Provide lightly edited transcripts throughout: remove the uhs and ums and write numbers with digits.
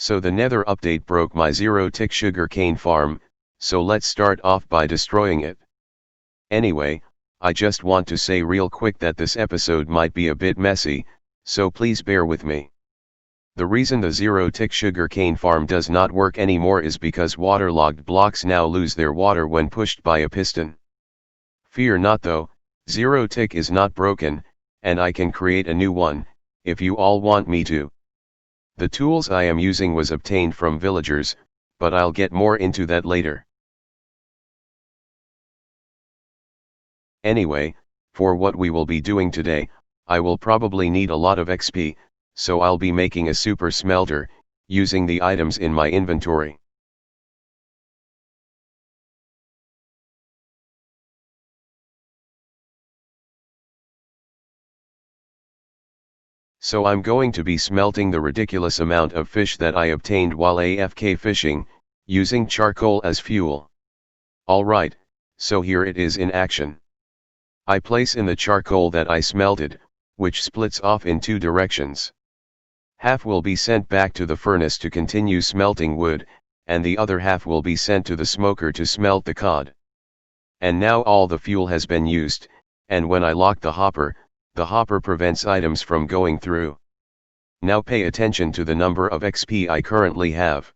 So the Nether update broke my 0-tick sugarcane farm, so let's start off by destroying it. Anyway, I just want to say real quick that this episode might be a bit messy, so please bear with me. The reason the 0-tick sugarcane farm does not work anymore is because waterlogged blocks now lose their water when pushed by a piston. Fear not though, 0-tick is not broken, and I can create a new one, if you all want me to. The tools I am using was obtained from villagers, but I'll get more into that later. Anyway, for what we will be doing today, I will probably need a lot of XP, so I'll be making a super smelter, using the items in my inventory. So I'm going to be smelting the ridiculous amount of fish that I obtained while AFK fishing, using charcoal as fuel. Alright, so here it is in action. I place in the charcoal that I smelted, which splits off in two directions. Half will be sent back to the furnace to continue smelting wood, and the other half will be sent to the smoker to smelt the cod. And now all the fuel has been used, and when I lock the hopper prevents items from going through. Now pay attention to the number of XP I currently have.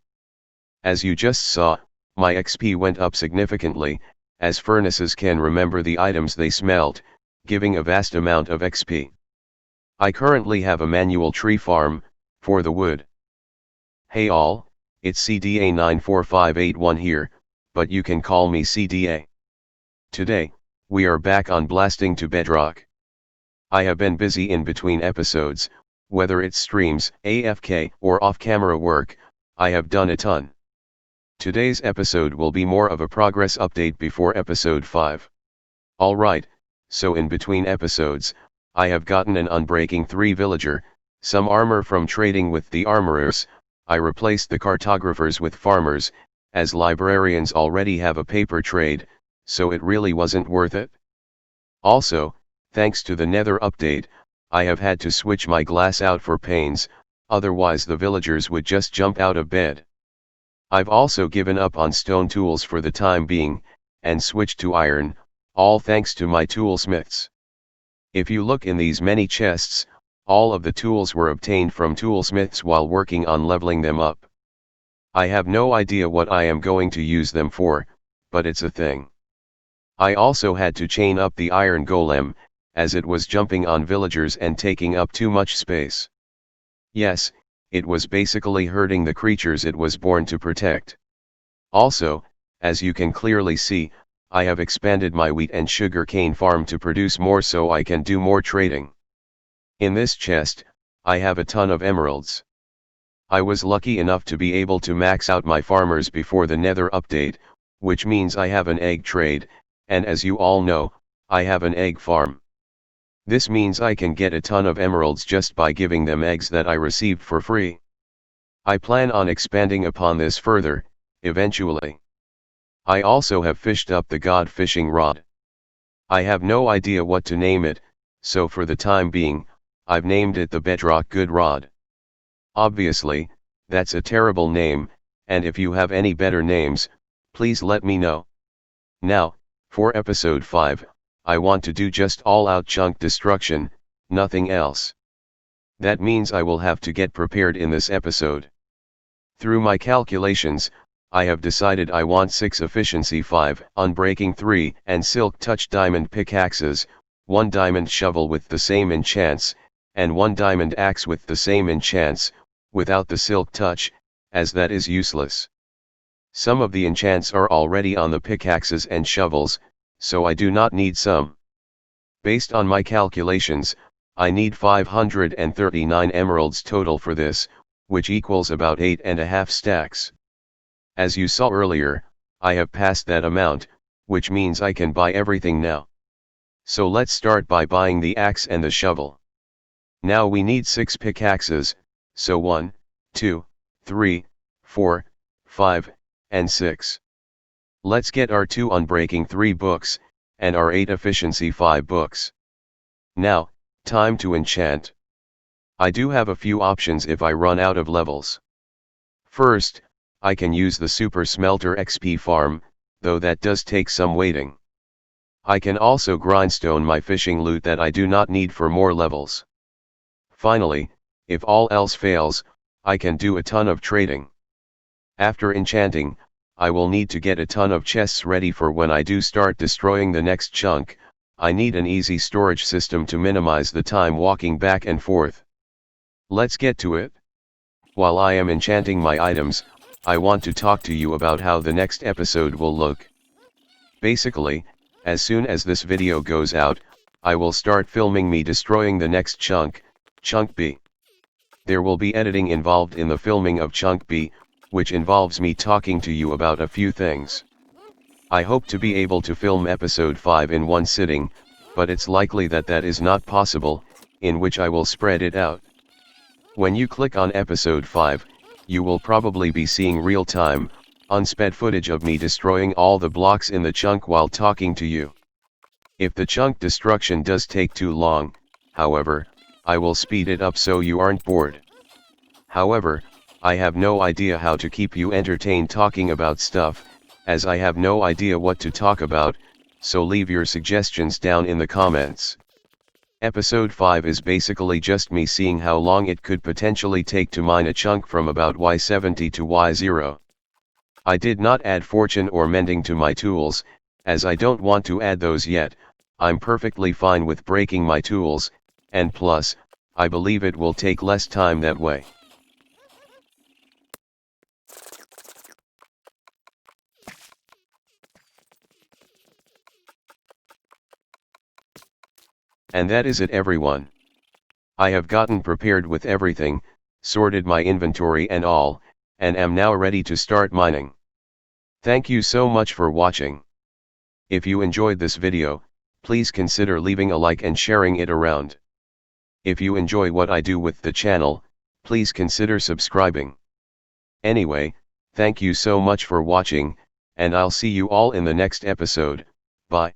As you just saw, my XP went up significantly, as furnaces can remember the items they smelt, giving a vast amount of XP. I currently have a manual tree farm, for the wood. Hey all, it's CDA94581 here, but you can call me CDA. Today, we are back on blasting to Bedrock. I have been busy in between episodes, whether it's streams, AFK, or off-camera work, I have done a ton. Today's episode will be more of a progress update before episode 5. Alright, so in between episodes, I have gotten an Unbreaking 3 villager, some armor from trading with the armorers, I replaced the cartographers with farmers, as librarians already have a paper trade, so it really wasn't worth it. Also, thanks to the Nether update, I have had to switch my glass out for panes, otherwise the villagers would just jump out of bed. I've also given up on stone tools for the time being, and switched to iron, all thanks to my toolsmiths. If you look in these many chests, all of the tools were obtained from toolsmiths while working on leveling them up. I have no idea what I am going to use them for, but it's a thing. I also had to chain up the iron golem, as it was jumping on villagers and taking up too much space. Yes, it was basically hurting the creatures it was born to protect. Also, as you can clearly see, I have expanded my wheat and sugarcane farm to produce more so I can do more trading. In this chest, I have a ton of emeralds. I was lucky enough to be able to max out my farmers before the Nether update, which means I have an egg trade, and as you all know, I have an egg farm. This means I can get a ton of emeralds just by giving them eggs that I received for free. I plan on expanding upon this further, eventually. I also have fished up the god fishing rod. I have no idea what to name it, so for the time being, I've named it the Bedrock Good Rod. Obviously, that's a terrible name, and if you have any better names, please let me know. Now, for episode 5, I want to do just all-out chunk destruction, nothing else. That means I will have to get prepared in this episode. Through my calculations, I have decided I want 6 efficiency 5, unbreaking 3, and silk touch diamond pickaxes, 1 diamond shovel with the same enchants, and 1 diamond axe with the same enchants, without the silk touch, as that is useless. Some of the enchants are already on the pickaxes and shovels, so I do not need some. Based on my calculations, I need 539 emeralds total for this, which equals about 8.5 stacks. As you saw earlier, I have passed that amount, which means I can buy everything now. So let's start by buying the axe and the shovel. Now we need 6 pickaxes, so 1, 2, 3, 4, 5, and 6. Let's get our 2 unbreaking 3 books, and our 8 efficiency 5 books. Now, time to enchant. I do have a few options if I run out of levels. First, I can use the Super Smelter XP farm, though that does take some waiting. I can also grindstone my fishing loot that I do not need for more levels. Finally, if all else fails, I can do a ton of trading. After enchanting, I will need to get a ton of chests ready for when I do start destroying the next chunk. I need an easy storage system to minimize the time walking back and forth. Let's get to it. While I am enchanting my items, I want to talk to you about how the next episode will look. Basically, as soon as this video goes out, I will start filming me destroying the next chunk, Chunk B. There will be editing involved in the filming of Chunk B, which involves me talking to you about a few things. I hope to be able to film episode 5 in one sitting, but it's likely that that is not possible, in which I will spread it out. When you click on episode 5, you will probably be seeing real-time, unsped footage of me destroying all the blocks in the chunk while talking to you. If the chunk destruction does take too long, however, I will speed it up so you aren't bored. However, I have no idea how to keep you entertained talking about stuff, as I have no idea what to talk about, so leave your suggestions down in the comments. Episode 5 is basically just me seeing how long it could potentially take to mine a chunk from about Y70 to Y0. I did not add fortune or mending to my tools, as I don't want to add those yet. I'm perfectly fine with breaking my tools, and plus, I believe it will take less time that way. And that is it, everyone. I have gotten prepared with everything, sorted my inventory and all, and am now ready to start mining. Thank you so much for watching. If you enjoyed this video, please consider leaving a like and sharing it around. If you enjoy what I do with the channel, please consider subscribing. Anyway, thank you so much for watching, and I'll see you all in the next episode. Bye.